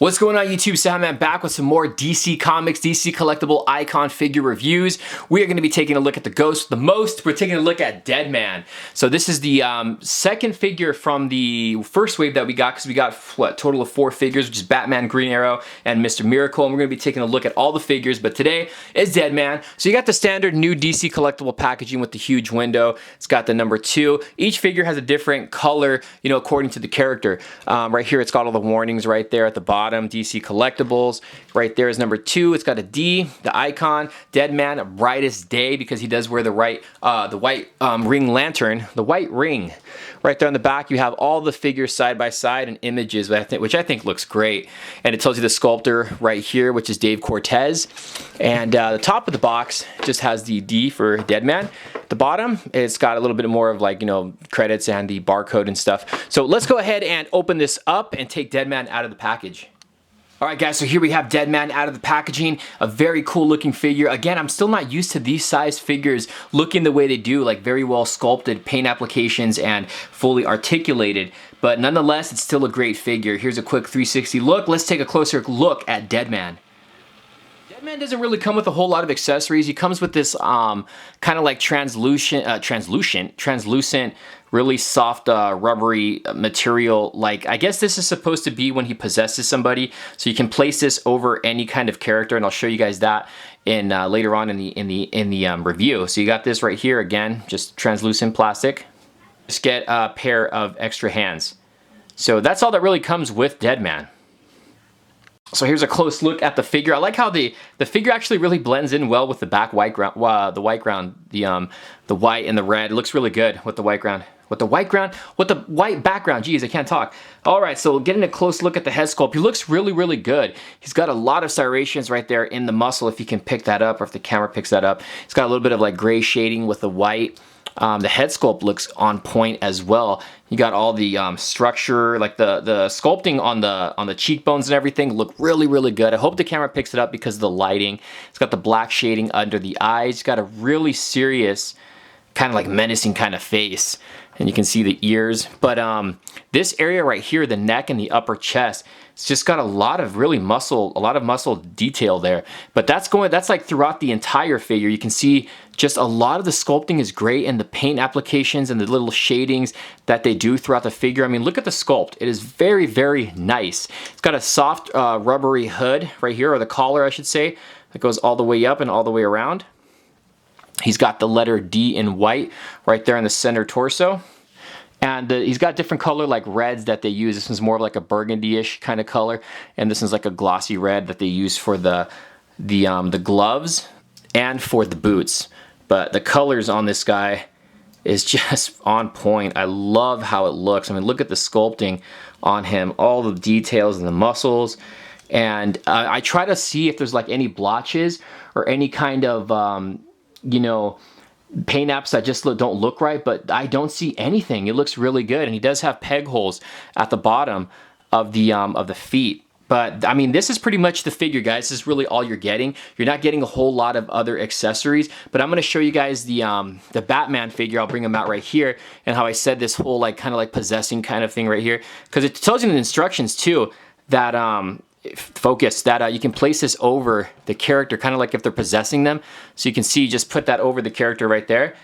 What's going on YouTube? Cejaman back with some more DC Comics, DC collectible icon figure reviews. We are going to be taking a look at the Ghost the most. We're taking a look at Deadman. So this is the second figure from the first wave that we got, because we got, what, total of 4 figures, which is Batman, Green Arrow, and Mr. Miracle. And we're going to be taking a look at all the figures, but today is Deadman. So you got the standard new DC collectible packaging with the huge window. It's got the number 2. Each figure has a different color, you know, according to the character. Right here, it's got all the warnings right there at the bottom. DC Collectibles. Right there is number 2. It's got a D, the icon, Deadman, brightest day, because he does wear the white ring lantern, the white ring. Right there on the back, you have all the figures side by side and images, which I think looks great. And it tells you the sculptor right here, which is Dave Cortez. And the top of the box just has the D for Deadman. The bottom, it's got a little bit more of, like, you know, credits and the barcode and stuff. So let's go ahead and open this up and take Deadman out of the package. Alright guys, so here we have Deadman out of the packaging. A very cool looking figure. Again, I'm still not used to these size figures looking the way they do, like very well sculpted paint applications and fully articulated. But nonetheless, it's still a great figure. Here's a quick 360 look. Let's take a closer look at Deadman. Deadman doesn't really come with a whole lot of accessories. He comes with this kind of like translucent, really soft rubbery material. Like, I guess this is supposed to be when he possesses somebody. So you can place this over any kind of character, and I'll show you guys that in later on in the review. So you got this right here, again, just translucent plastic. Just get a pair of extra hands. So that's all that really comes with Deadman. So here's a close look at the figure. I like how the figure actually really blends in well with the white ground, the white and the red. It looks really good with the white ground. With the white background. Geez, I can't talk. All right, so getting a close look at the head sculpt. He looks really, really good. He's got a lot of serrations right there in the muscle, if you can pick that up, or if the camera picks that up. He's got a little bit of like gray shading with the white. The head sculpt looks on point as well. You got all the structure, like the sculpting on the cheekbones and everything look really, really good. I hope the camera picks it up because of the lighting. It's got the black shading under the eyes. It's got a really serious, kind of like menacing kind of face. And you can see the ears. But this area right here, the neck and the upper chest, it's just got a lot of muscle detail there. But that's like throughout the entire figure. You can see just a lot of the sculpting is great, and the paint applications and the little shadings that they do throughout the figure. I mean, look at the sculpt. It is very, very nice. It's got a soft rubbery hood right here, or the collar, I should say, that goes all the way up and all the way around. He's got the letter D in white right there in the center torso. And he's got different color like reds that they use. This one's more of like a burgundy-ish kind of color. And this one's like a glossy red that they use for the gloves and for the boots. But the colors on this guy is just on point. I love how it looks. I mean, look at the sculpting on him. All the details and the muscles. And I try to see if there's like any blotches or any kind of, you know, paint apps that just don't look right, but I don't see anything. It looks really good, and he does have peg holes at the bottom of the feet. But I mean, this is pretty much the figure, guys. This is really all you're getting. You're not getting a whole lot of other accessories. But I'm going to show you guys the Batman figure. I'll bring him out right here, and how I said this whole like kind of like possessing kind of thing right here, because it tells you in the instructions too that focus that you can place this over the character, kind of like if they're possessing them. So you can see, just put that over the character right there,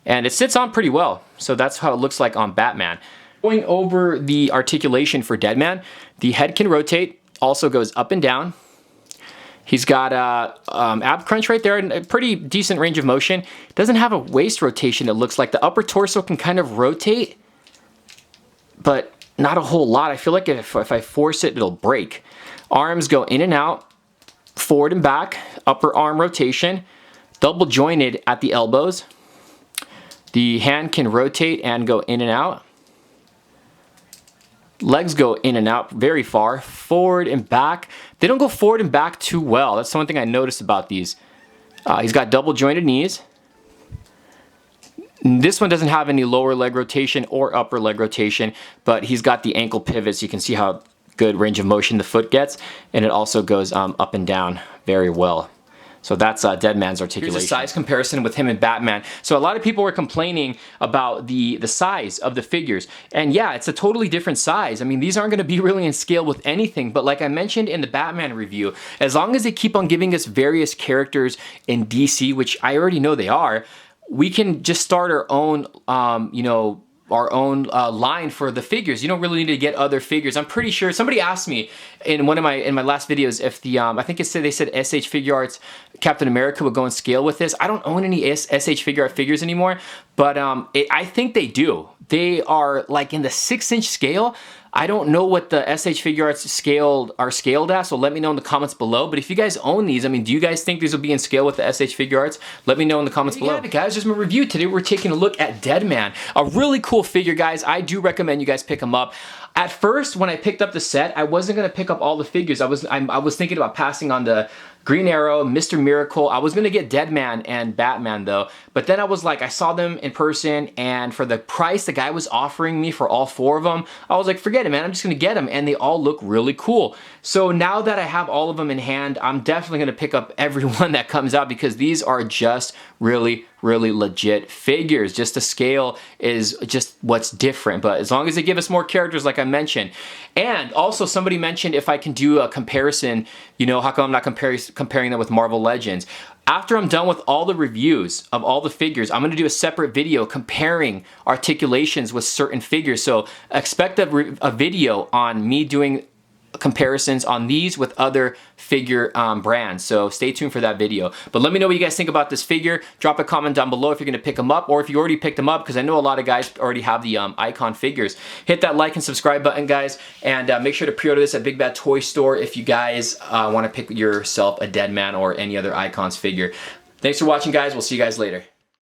and it sits on pretty well. So that's how it looks like on Batman. Going over the articulation for Deadman, the head can rotate, also goes up and down. He's got ab crunch right there, and a pretty decent range of motion. Doesn't have a waist rotation. It looks like the upper torso can kind of rotate, but not a whole lot. I feel like if I force it, it'll break. Arms go in and out, forward and back, upper arm rotation, double jointed at the elbows. The hand can rotate and go in and out. Legs go in and out very far, forward and back. They don't go forward and back too well. That's the one thing I noticed about these. He's got double jointed knees. This one doesn't have any lower leg rotation or upper leg rotation, but he's got the ankle pivots. You can see how good range of motion the foot gets, and it also goes up and down very well. So that's Deadman's articulation. Here's a size comparison with him and Batman. So a lot of people were complaining about the size of the figures. And yeah, it's a totally different size. I mean, these aren't going to be really in scale with anything. But like I mentioned in the Batman review, as long as they keep on giving us various characters in DC, which I already know they are, we can just start our own, you know, our own line for the figures. You don't really need to get other figures. I'm pretty sure somebody asked me in one of my last videos if the I think they said SH Figure Arts Captain America would go in scale with this. I don't own any SH Figure Art figures anymore, but I think they do. They are like in the 6-inch scale. I don't know what the SH Figure Arts are scaled at, so let me know in the comments below. But if you guys own these, I mean, do you guys think these will be in scale with the SH Figure Arts? Let me know in the comments below. Yeah, guys, just my review. Today we're taking a look at Deadman. A really cool figure, guys. I do recommend you guys pick him up. At first, when I picked up the set, I wasn't gonna pick up all the figures. I was thinking about passing on the Green Arrow, Mr. Miracle. I was gonna get Deadman and Batman though, but then I was like, I saw them in person, and for the price the guy was offering me for all 4 of them, I was like, forget it, man, I'm just gonna get them, and they all look really cool. So now that I have all of them in hand, I'm definitely gonna pick up every one that comes out because these are just really legit figures. Just the scale is just what's different, but as long as they give us more characters like I mentioned. And also somebody mentioned if I can do a comparison, you know, how come I'm not comparing them with Marvel Legends. After I'm done with all the reviews of all the figures, I'm gonna do a separate video comparing articulations with certain figures. So expect a video on me doing comparisons on these with other figure brands. So stay tuned for that video. But let me know what you guys think about this figure. Drop a comment down below if you're gonna pick them up, or if you already picked them up, because I know a lot of guys already have the icon figures. Hit that like and subscribe button, guys, and make sure to pre-order this at Big Bad Toy Store if you guys want to pick yourself a Deadman or any other icons figure. Thanks for watching, guys. We'll see you guys later.